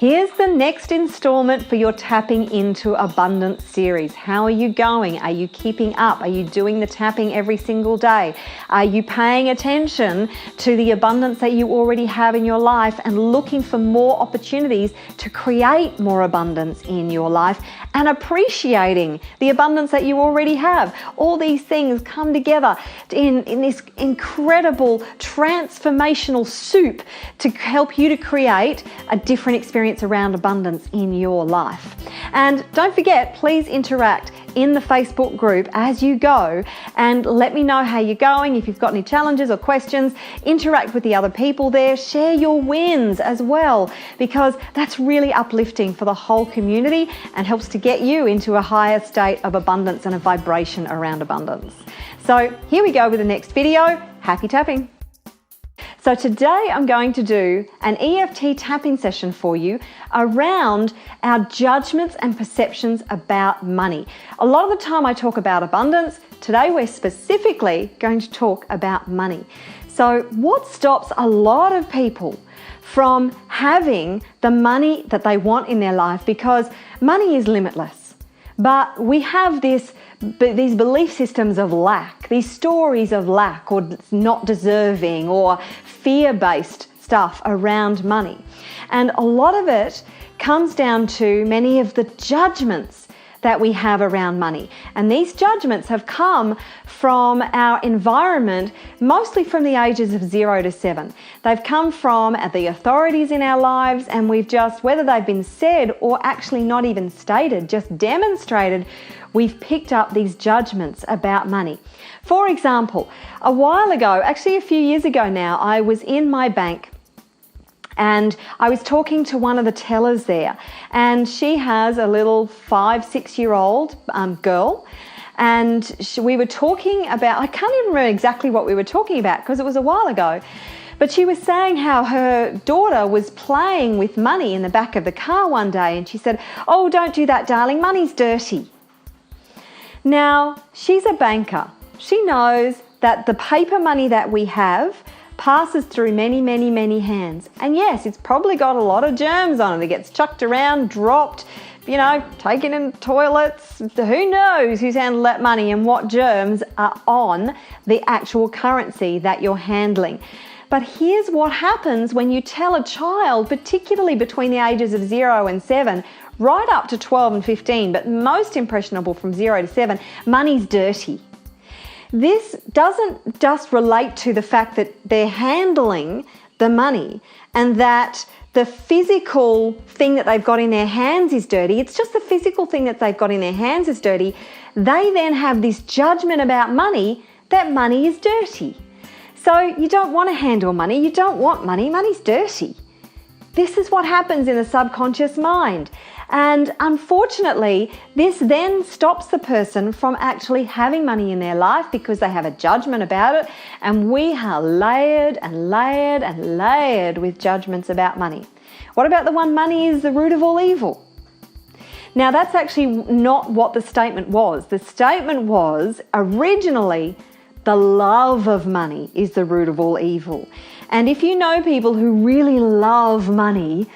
Here's the next installment for your Tapping into Abundance series. How are you going? Are you keeping up? Are you doing the tapping every single day? Are you paying attention to the abundance that you already have in your life and looking for more opportunities to create more abundance in your life and appreciating the abundance that you already have? All these things come together in this incredible transformational soup to help you to create a different experience around abundance in your life. And don't forget, please interact in the Facebook group as you go and let me know how you're going. If you've got any challenges or questions, interact with the other people there, share your wins as well, because that's really uplifting for the whole community and helps to get you into a higher state of abundance and a vibration around abundance. So here we go with the next video. Happy tapping. So today I'm going to do an EFT tapping session for you around our judgments and perceptions about money. A lot of the time I talk about abundance. Today we're specifically going to talk about money. So what stops a lot of people from having the money that they want in their life? Because money is limitless, but we have these belief systems of lack, these stories of lack or not deserving or fear-based stuff around money. And a lot of it comes down to many of the judgments that we have around money. And these judgments have come from our environment, mostly from the ages of 0 to 7. They've come from the authorities in our lives, and we've just, whether they've been said or actually not even stated, just demonstrated, we've picked up these judgments about money. For example, a while ago, actually a few years ago now, I was in my bank and I was talking to one of the tellers there, and she has a little 5-6-year-old girl, and we were talking about, I can't even remember exactly what we were talking about because it was a while ago, but she was saying how her daughter was playing with money in the back of the car one day, and she said, "Oh, don't do that, darling, money's dirty." Now, she's a banker. She knows that the paper money that we have passes through many hands. And yes, it's probably got a lot of germs on it. It gets chucked around, dropped, taken in toilets. Who knows who's handled that money and what germs are on the actual currency that you're handling. But here's what happens when you tell a child, particularly between the ages of 0 and 7, right up to 12 and 15, but most impressionable from 0 to 7, money's dirty. This doesn't just relate to the fact that they're handling the money and that the physical thing that they've got in their hands is dirty. It's just the physical thing that they've got in their hands is dirty. They then have this judgment about money that money is dirty. So you don't want to handle money. You don't want money. Money's dirty. This is what happens in the subconscious mind. And unfortunately, this then stops the person from actually having money in their life because they have a judgment about it. And we are layered and layered and layered with judgments about money. What about the one, money is the root of all evil? Now, that's actually not what the statement was. The statement was originally, the love of money is the root of all evil. And if you know people who really love money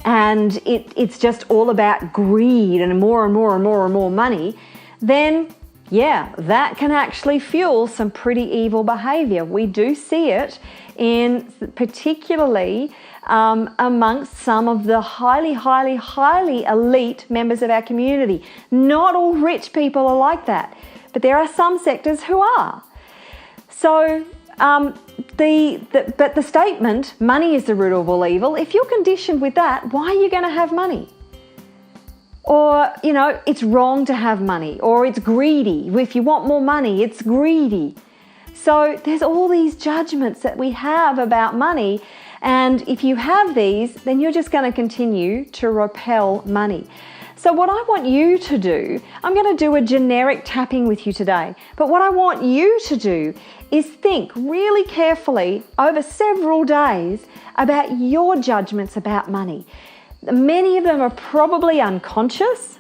and it's just all about greed and more and more and more and more money, then yeah, that can actually fuel some pretty evil behavior. We do see it in particularly amongst some of the highly elite members of our community. Not all rich people are like that, but there are some sectors who are. So but the statement, money is the root of all evil, if you're conditioned with that, why are you going to have money? Or, it's wrong to have money, or it's greedy. If you want more money, it's greedy. So there's all these judgments that we have about money, and if you have these, then you're just going to continue to repel money. So what I want you to do, I'm going to do a generic tapping with you today, but what I want you to do is think really carefully over several days about your judgments about money. Many of them are probably unconscious.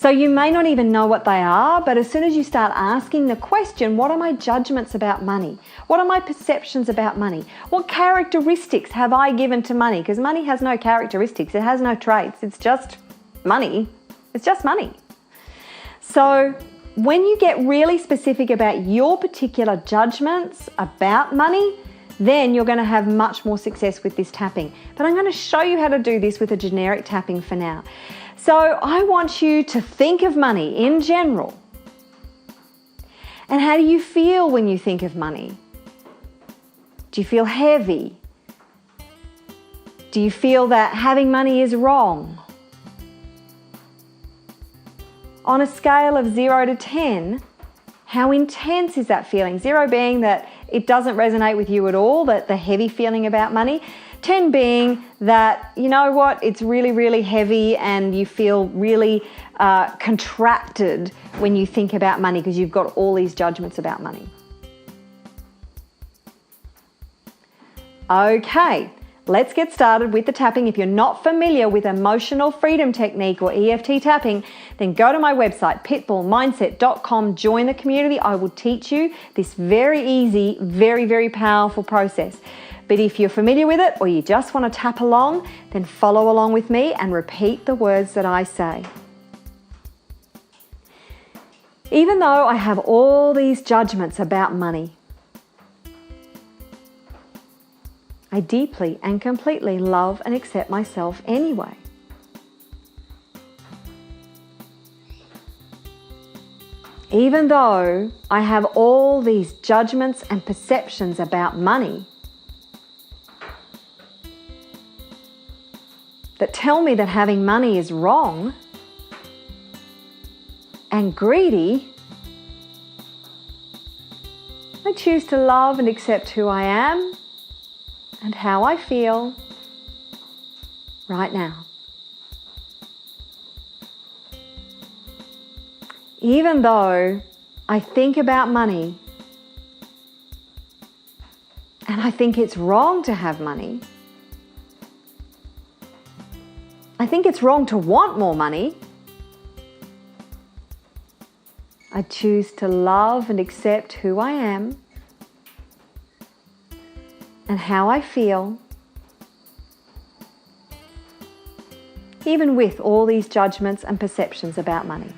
So you may not even know what they are, but as soon as you start asking the question, what are my judgments about money? What are my perceptions about money? What characteristics have I given to money? Because money has no characteristics, it has no traits, it's just money. It's just money. So when you get really specific about your particular judgments about money, then you're going to have much more success with this tapping. But I'm going to show you how to do this with a generic tapping for now. So I want you to think of money in general. And how do you feel when you think of money? Do you feel heavy? Do you feel that having money is wrong? On a scale of 0 to 10, how intense is that feeling? 0 being that it doesn't resonate with you at all, that the heavy feeling about money. 10 being that, you know what, it's really, really heavy and you feel really contracted when you think about money because you've got all these judgments about money. Okay, let's get started with the tapping. If you're not familiar with emotional freedom technique or EFT tapping, then go to my website, pitbullmindset.com, join the community. I will teach you this very easy, very, very powerful process. But if you're familiar with it or you just want to tap along, then follow along with me and repeat the words that I say. Even though I have all these judgments about money, I deeply and completely love and accept myself anyway. Even though I have all these judgments and perceptions about money that tell me that having money is wrong and greedy, I choose to love and accept who I am and how I feel right now. Even though I think about money and I think it's wrong to have money, I think it's wrong to want more money, I choose to love and accept who I am and how I feel, even with all these judgments and perceptions about money.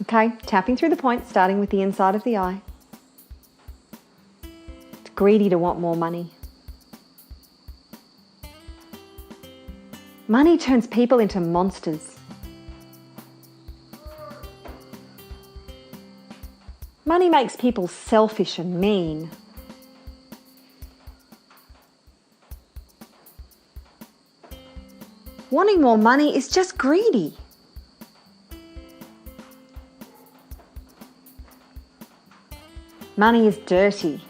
Okay, tapping through the points, starting with the inside of the eye. It's greedy to want more money. Money turns people into monsters. Money makes people selfish and mean. Wanting more money is just greedy. Money is dirty.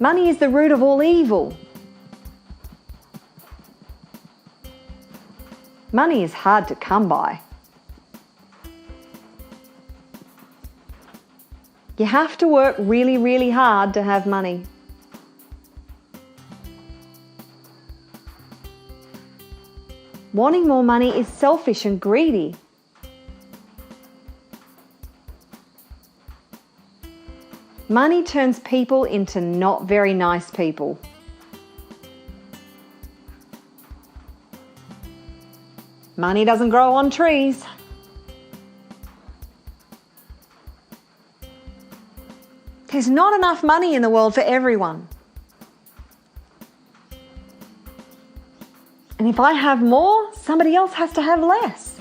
Money is the root of all evil. Money is hard to come by. You have to work really, really hard to have money. Wanting more money is selfish and greedy. Money turns people into not very nice people. Money doesn't grow on trees. There's not enough money in the world for everyone. And if I have more, somebody else has to have less.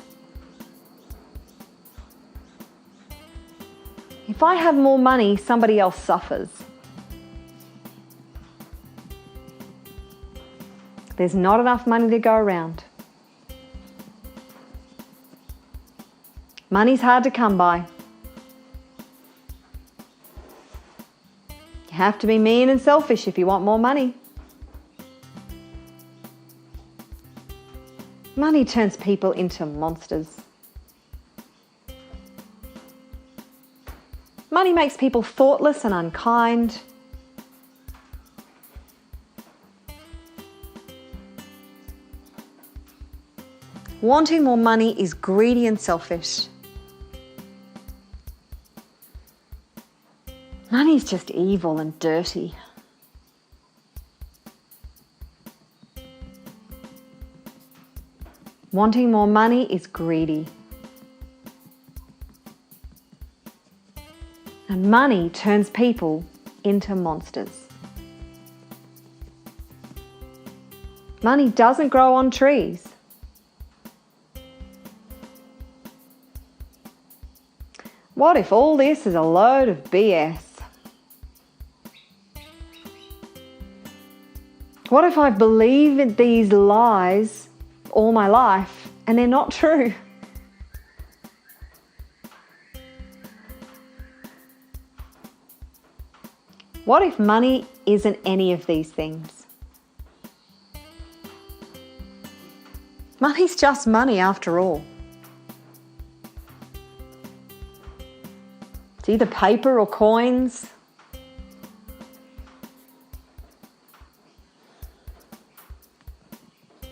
If I have more money, somebody else suffers. There's not enough money to go around. Money's hard to come by. You have to be mean and selfish if you want more money. Money turns people into monsters. Money makes people thoughtless and unkind. Wanting more money is greedy and selfish. Money's just evil and dirty. Wanting more money is greedy. And money turns people into monsters. Money doesn't grow on trees. What if all this is a load of BS? What if I've believed these lies all my life and they're not true? What if money isn't any of these things? Money's just money after all. It's either paper or coins.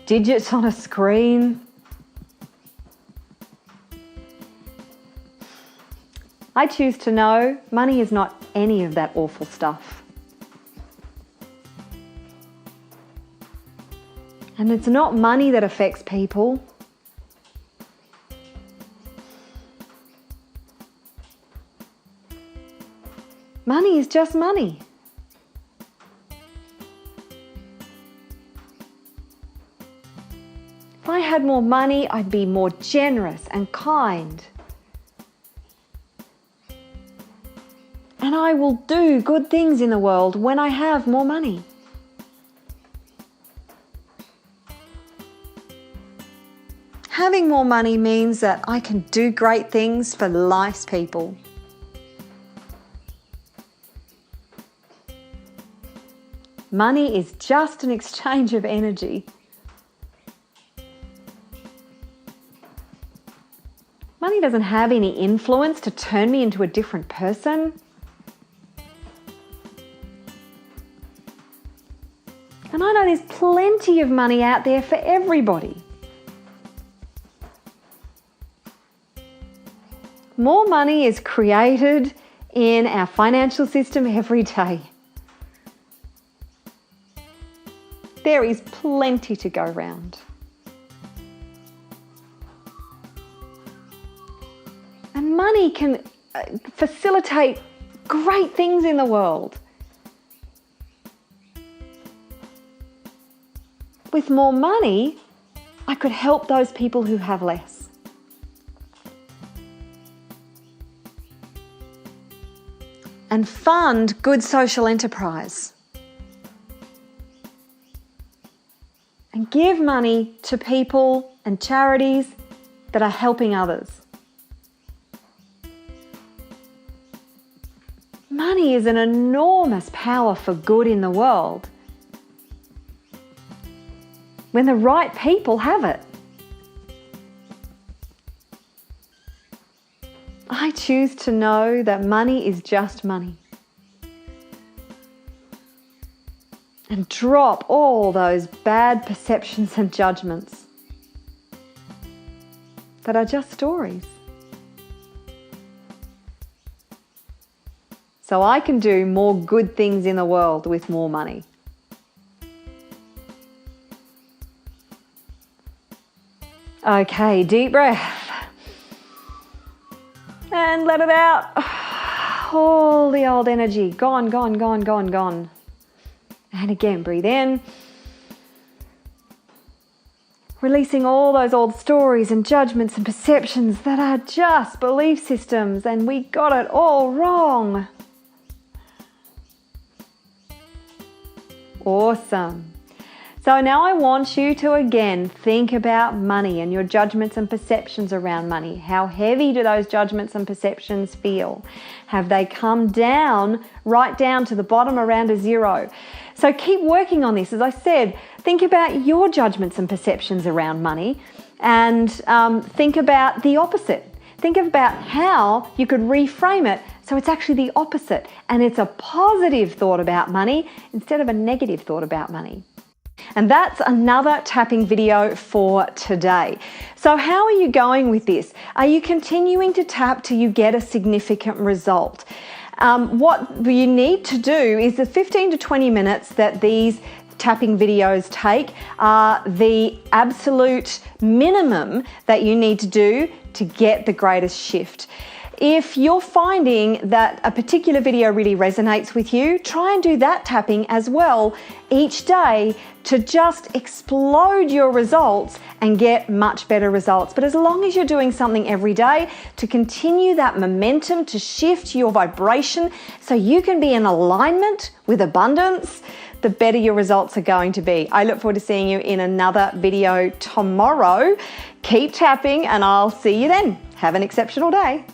Digits on a screen. I choose to know money is not any of that awful stuff. And it's not money that affects people. Money is just money. If I had more money, I'd be more generous and kind. And I will do good things in the world when I have more money. Having more money means that I can do great things for life's people. Money is just an exchange of energy. Money doesn't have any influence to turn me into a different person. And I know there's plenty of money out there for everybody. More money is created in our financial system every day. There is plenty to go round. And money can facilitate great things in the world. With more money, I could help those people who have less. And fund good social enterprise. And give money to people and charities that are helping others. Money is an enormous power for good in the world when the right people have it. I choose to know that money is just money. And drop all those bad perceptions and judgments that are just stories. So I can do more good things in the world with more money. Okay, deep breath. And let it out. All the old energy, gone, gone, gone, gone, gone. And again, breathe in. Releasing all those old stories and judgments and perceptions that are just belief systems and we got it all wrong. Awesome. So now I want you to again think about money and your judgments and perceptions around money. How heavy do those judgments and perceptions feel? Have they come down, right down to the bottom around a zero? So keep working on this. As I said, think about your judgments and perceptions around money and think about the opposite. Think about how you could reframe it so it's actually the opposite and it's a positive thought about money instead of a negative thought about money. And that's another tapping video for today. So how are you going with this? Are you continuing to tap till you get a significant result? What you need to do is the 15 to 20 minutes that these tapping videos take are the absolute minimum that you need to do to get the greatest shift. If you're finding that a particular video really resonates with you, try and do that tapping as well each day to just explode your results and get much better results. But as long as you're doing something every day to continue that momentum, to shift your vibration so you can be in alignment with abundance, the better your results are going to be. I look forward to seeing you in another video tomorrow. Keep tapping and I'll see you then. Have an exceptional day.